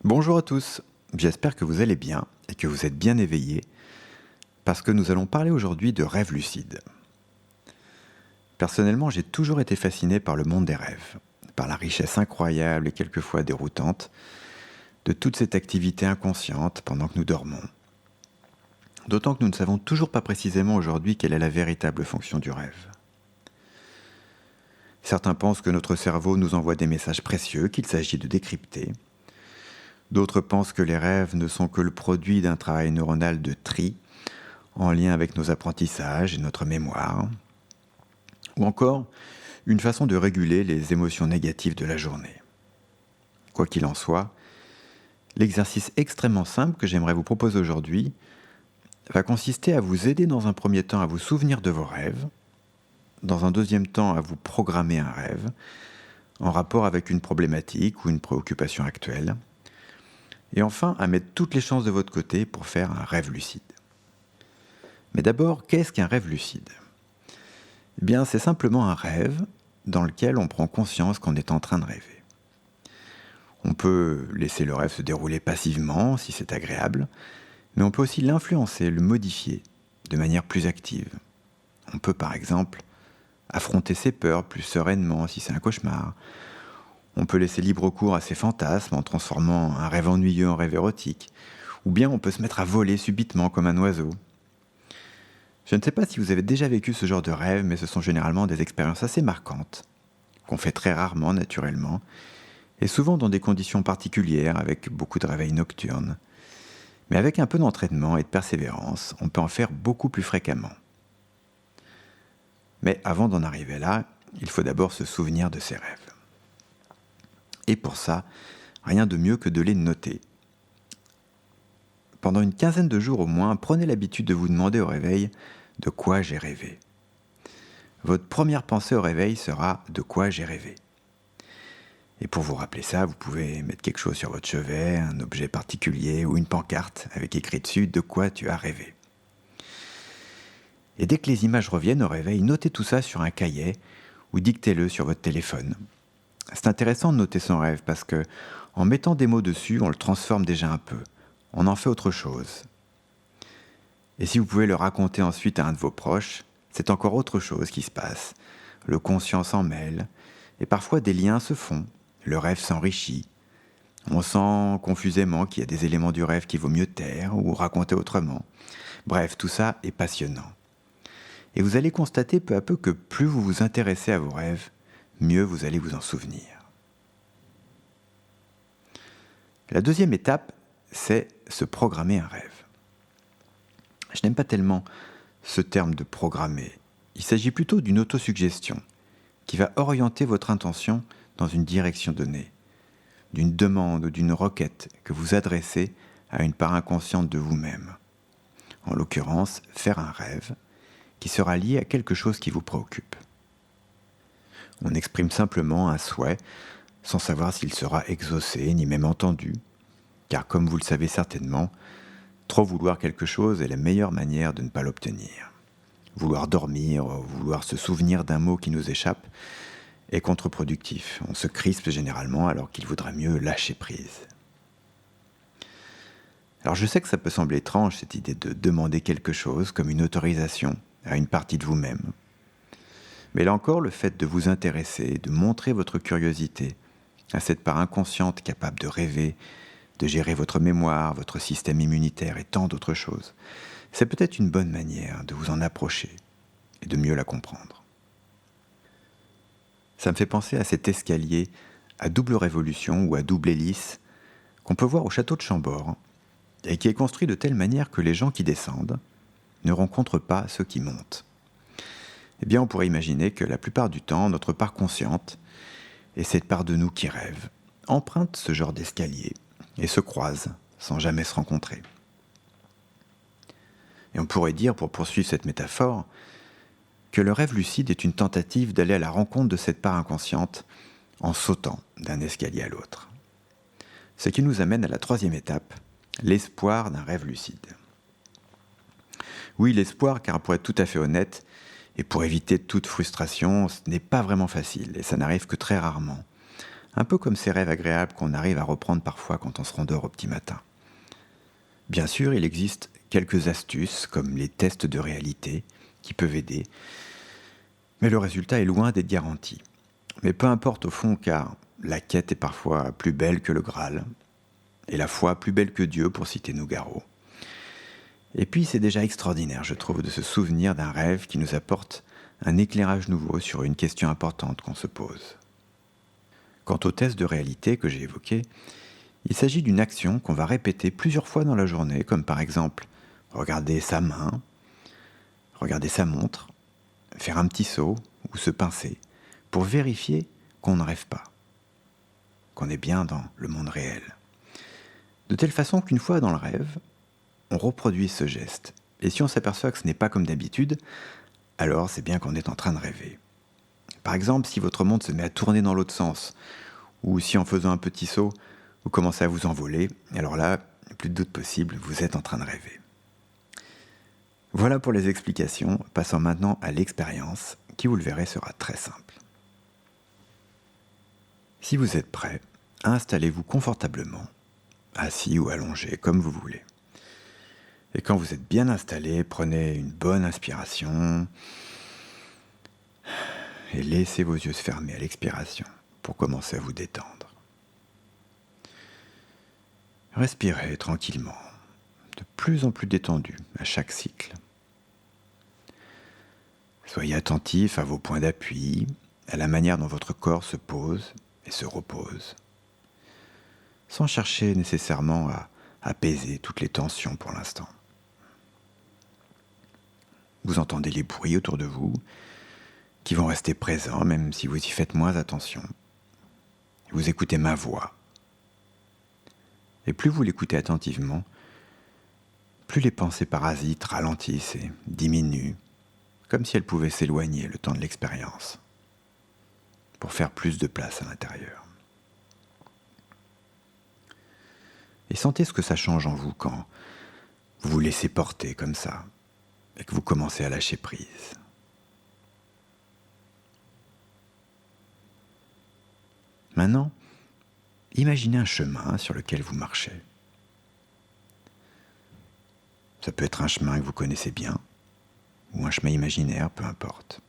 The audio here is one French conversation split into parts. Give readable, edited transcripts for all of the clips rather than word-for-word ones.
Bonjour à tous, j'espère que vous allez bien et que vous êtes bien éveillés parce que nous allons parler aujourd'hui de rêves lucides. Personnellement, j'ai toujours été fasciné par le monde des rêves, par la richesse incroyable et quelquefois déroutante de toute cette activité inconsciente pendant que nous dormons. D'autant que nous ne savons toujours pas précisément aujourd'hui quelle est la véritable fonction du rêve. Certains pensent que notre cerveau nous envoie des messages précieux qu'il s'agit de décrypter. D'autres pensent que les rêves ne sont que le produit d'un travail neuronal de tri en lien avec nos apprentissages et notre mémoire, ou encore une façon de réguler les émotions négatives de la journée. Quoi qu'il en soit, l'exercice extrêmement simple que j'aimerais vous proposer aujourd'hui va consister à vous aider dans un premier temps à vous souvenir de vos rêves, dans un deuxième temps à vous programmer un rêve en rapport avec une problématique ou une préoccupation actuelle, et enfin à mettre toutes les chances de votre côté pour faire un rêve lucide. Mais d'abord, qu'est-ce qu'un rêve lucide ? Eh bien, c'est simplement un rêve dans lequel on prend conscience qu'on est en train de rêver. On peut laisser le rêve se dérouler passivement, si c'est agréable, mais on peut aussi l'influencer, le modifier de manière plus active. On peut par exemple affronter ses peurs plus sereinement si c'est un cauchemar. On peut laisser libre cours à ses fantasmes en transformant un rêve ennuyeux en rêve érotique. Ou bien on peut se mettre à voler subitement comme un oiseau. Je ne sais pas si vous avez déjà vécu ce genre de rêve, mais ce sont généralement des expériences assez marquantes, qu'on fait très rarement naturellement, et souvent dans des conditions particulières avec beaucoup de réveils nocturnes. Mais avec un peu d'entraînement et de persévérance, on peut en faire beaucoup plus fréquemment. Mais avant d'en arriver là, il faut d'abord se souvenir de ses rêves. Et pour ça, rien de mieux que de les noter. Pendant une quinzaine de jours au moins, prenez l'habitude de vous demander au réveil de quoi j'ai rêvé. Votre première pensée au réveil sera de quoi j'ai rêvé. Et pour vous rappeler ça, vous pouvez mettre quelque chose sur votre chevet, un objet particulier ou une pancarte avec écrit dessus de quoi tu as rêvé. Et dès que les images reviennent au réveil, notez tout ça sur un cahier ou dictez-le sur votre téléphone. C'est intéressant de noter son rêve parce que en mettant des mots dessus, on le transforme déjà un peu. On en fait autre chose. Et si vous pouvez le raconter ensuite à un de vos proches, c'est encore autre chose qui se passe. Le conscient s'en mêle et parfois des liens se font. Le rêve s'enrichit. On sent confusément qu'il y a des éléments du rêve qu'il vaut mieux taire ou raconter autrement. Bref, tout ça est passionnant. Et vous allez constater peu à peu que plus vous vous intéressez à vos rêves, mieux vous allez vous en souvenir. La deuxième étape, c'est se programmer un rêve. Je n'aime pas tellement ce terme de programmer. Il s'agit plutôt d'une autosuggestion qui va orienter votre intention dans une direction donnée, d'une demande ou d'une requête que vous adressez à une part inconsciente de vous-même. En l'occurrence, faire un rêve qui sera lié à quelque chose qui vous préoccupe. On exprime simplement un souhait sans savoir s'il sera exaucé ni même entendu, car comme vous le savez certainement, trop vouloir quelque chose est la meilleure manière de ne pas l'obtenir. Vouloir dormir, vouloir se souvenir d'un mot qui nous échappe est contre-productif. On se crispe généralement alors qu'il vaudrait mieux lâcher prise. Alors je sais que ça peut sembler étrange cette idée de demander quelque chose comme une autorisation à une partie de vous-même. Mais là encore, le fait de vous intéresser, de montrer votre curiosité à cette part inconsciente capable de rêver, de gérer votre mémoire, votre système immunitaire et tant d'autres choses, c'est peut-être une bonne manière de vous en approcher et de mieux la comprendre. Ça me fait penser à cet escalier à double révolution ou à double hélice qu'on peut voir au château de Chambord et qui est construit de telle manière que les gens qui descendent ne rencontrent pas ceux qui montent. Eh bien, on pourrait imaginer que la plupart du temps, notre part consciente et cette part de nous qui rêve empruntent ce genre d'escalier et se croisent sans jamais se rencontrer. Et on pourrait dire, pour poursuivre cette métaphore, que le rêve lucide est une tentative d'aller à la rencontre de cette part inconsciente en sautant d'un escalier à l'autre. Ce qui nous amène à la troisième étape, l'espoir d'un rêve lucide. Oui, l'espoir, car pour être tout à fait honnête, et pour éviter toute frustration, ce n'est pas vraiment facile, et ça n'arrive que très rarement. Un peu comme ces rêves agréables qu'on arrive à reprendre parfois quand on se rendort au petit matin. Bien sûr, il existe quelques astuces, comme les tests de réalité, qui peuvent aider, mais le résultat est loin d'être garanti. Mais peu importe au fond, car la quête est parfois plus belle que le Graal, et la foi plus belle que Dieu, pour citer Nougaro. Et puis c'est déjà extraordinaire, je trouve, de se souvenir d'un rêve qui nous apporte un éclairage nouveau sur une question importante qu'on se pose. Quant au test de réalité que j'ai évoqué, il s'agit d'une action qu'on va répéter plusieurs fois dans la journée, comme par exemple regarder sa main, regarder sa montre, faire un petit saut ou se pincer, pour vérifier qu'on ne rêve pas, qu'on est bien dans le monde réel. De telle façon qu'une fois dans le rêve, on reproduit ce geste. Et si on s'aperçoit que ce n'est pas comme d'habitude, alors c'est bien qu'on est en train de rêver. Par exemple, si votre montre se met à tourner dans l'autre sens, ou si en faisant un petit saut, vous commencez à vous envoler, alors là, plus de doute possible, vous êtes en train de rêver. Voilà pour les explications, passons maintenant à l'expérience, qui vous le verrez sera très simple. Si vous êtes prêt, installez-vous confortablement, assis ou allongé, comme vous voulez. Et quand vous êtes bien installé, prenez une bonne inspiration et laissez vos yeux se fermer à l'expiration pour commencer à vous détendre. Respirez tranquillement, de plus en plus détendu à chaque cycle. Soyez attentif à vos points d'appui, à la manière dont votre corps se pose et se repose, sans chercher nécessairement à apaiser toutes les tensions pour l'instant. Vous entendez les bruits autour de vous, qui vont rester présents même si vous y faites moins attention. Vous écoutez ma voix. Et plus vous l'écoutez attentivement, plus les pensées parasites ralentissent et diminuent, comme si elles pouvaient s'éloigner le temps de l'expérience, pour faire plus de place à l'intérieur. Et sentez ce que ça change en vous quand vous vous laissez porter comme ça, et que vous commencez à lâcher prise. Maintenant, imaginez un chemin sur lequel vous marchez. Ça peut être un chemin que vous connaissez bien, ou un chemin imaginaire, peu importe.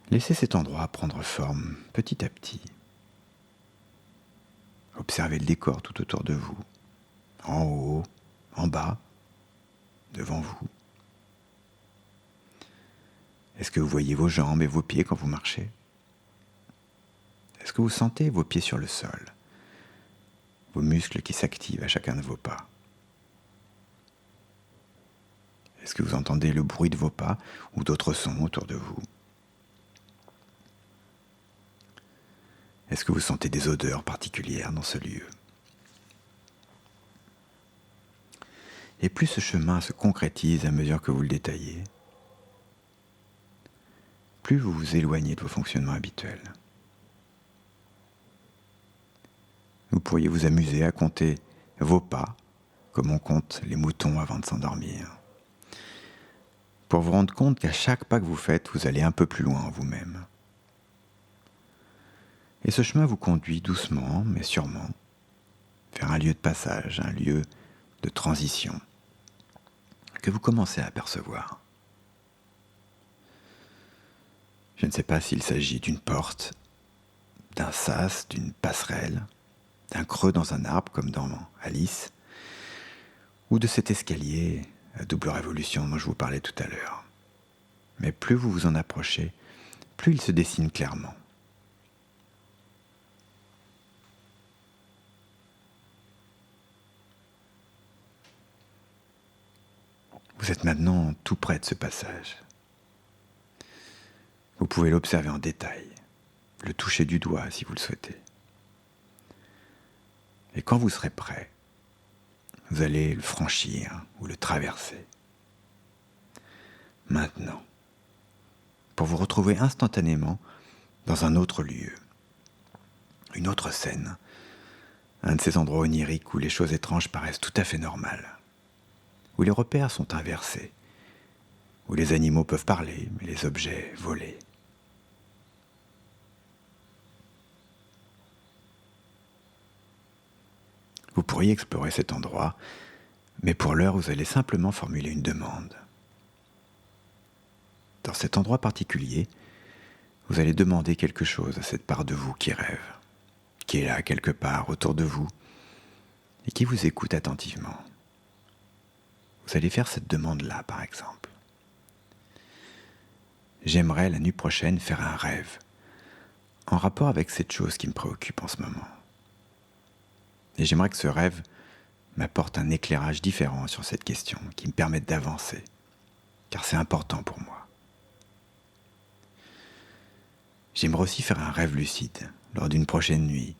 Laissez cet endroit prendre forme petit à petit. Observez le décor tout autour de vous, en haut, en bas, devant vous. Est-ce que vous voyez vos jambes et vos pieds quand vous marchez ? Est-ce que vous sentez vos pieds sur le sol ? Vos muscles qui s'activent à chacun de vos pas ? Est-ce que vous entendez le bruit de vos pas ou d'autres sons autour de vous ? Est-ce que vous sentez des odeurs particulières dans ce lieu ? Et plus ce chemin se concrétise à mesure que vous le détaillez, plus vous vous éloignez de vos fonctionnements habituels. Vous pourriez vous amuser à compter vos pas, comme on compte les moutons avant de s'endormir, pour vous rendre compte qu'à chaque pas que vous faites, vous allez un peu plus loin en vous-même. Et ce chemin vous conduit doucement, mais sûrement, vers un lieu de passage, un lieu de transition, que vous commencez à apercevoir. Je ne sais pas s'il s'agit d'une porte, d'un sas, d'une passerelle, d'un creux dans un arbre comme dans Alice, ou de cet escalier à double révolution dont je vous parlais tout à l'heure. Mais plus vous vous en approchez, plus il se dessine clairement. Vous êtes maintenant tout près de ce passage. Vous pouvez l'observer en détail, le toucher du doigt si vous le souhaitez. Et quand vous serez prêt, vous allez le franchir ou le traverser. Maintenant, pour vous retrouver instantanément dans un autre lieu, une autre scène, un de ces endroits oniriques où les choses étranges paraissent tout à fait normales, où les repères sont inversés, où les animaux peuvent parler, mais les objets voler. Vous pourriez explorer cet endroit, mais pour l'heure, vous allez simplement formuler une demande. Dans cet endroit particulier, vous allez demander quelque chose à cette part de vous qui rêve, qui est là quelque part autour de vous et qui vous écoute attentivement. Vous allez faire cette demande-là, par exemple. J'aimerais la nuit prochaine faire un rêve en rapport avec cette chose qui me préoccupe en ce moment. Et j'aimerais que ce rêve m'apporte un éclairage différent sur cette question, qui me permette d'avancer, car c'est important pour moi. J'aimerais aussi faire un rêve lucide lors d'une prochaine nuit,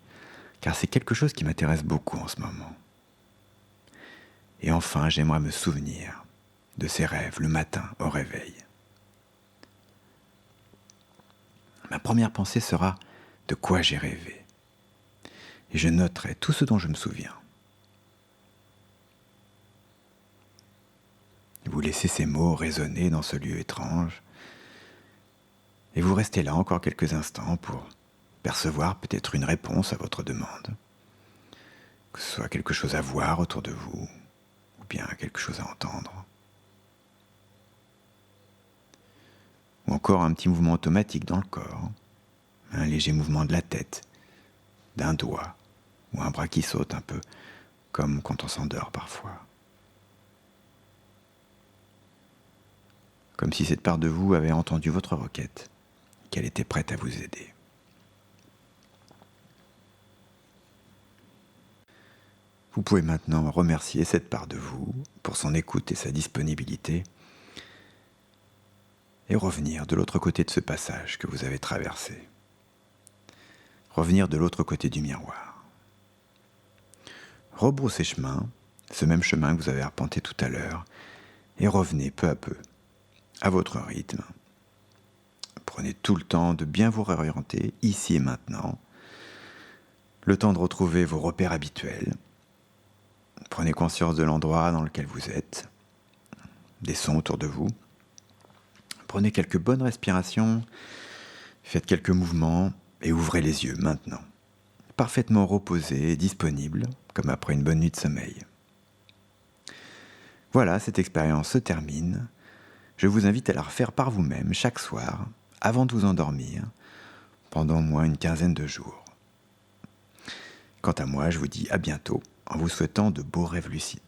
car c'est quelque chose qui m'intéresse beaucoup en ce moment. Et enfin, j'aimerais me souvenir de ces rêves le matin au réveil. Ma première pensée sera de quoi j'ai rêvé. Et je noterai tout ce dont je me souviens. Vous laissez ces mots résonner dans ce lieu étrange. Et vous restez là encore quelques instants pour percevoir peut-être une réponse à votre demande. Que ce soit quelque chose à voir autour de vous, ou bien quelque chose à entendre. Ou encore un petit mouvement automatique dans le corps, un léger mouvement de la tête, d'un doigt, ou un bras qui saute un peu, comme quand on s'endort parfois. Comme si cette part de vous avait entendu votre requête, qu'elle était prête à vous aider. Vous pouvez maintenant remercier cette part de vous pour son écoute et sa disponibilité et revenir de l'autre côté de ce passage que vous avez traversé. Revenir de l'autre côté du miroir. Rebroussez chemin, ce même chemin que vous avez arpenté tout à l'heure, et revenez peu à peu, à votre rythme. Prenez tout le temps de bien vous réorienter, ici et maintenant, le temps de retrouver vos repères habituels. Prenez conscience de l'endroit dans lequel vous êtes, des sons autour de vous. Prenez quelques bonnes respirations, faites quelques mouvements et ouvrez les yeux maintenant. Parfaitement reposé et disponible, comme après une bonne nuit de sommeil. Voilà, cette expérience se termine. Je vous invite à la refaire par vous-même chaque soir, avant de vous endormir, pendant au moins une quinzaine de jours. Quant à moi, je vous dis à bientôt, en vous souhaitant de beaux rêves lucides.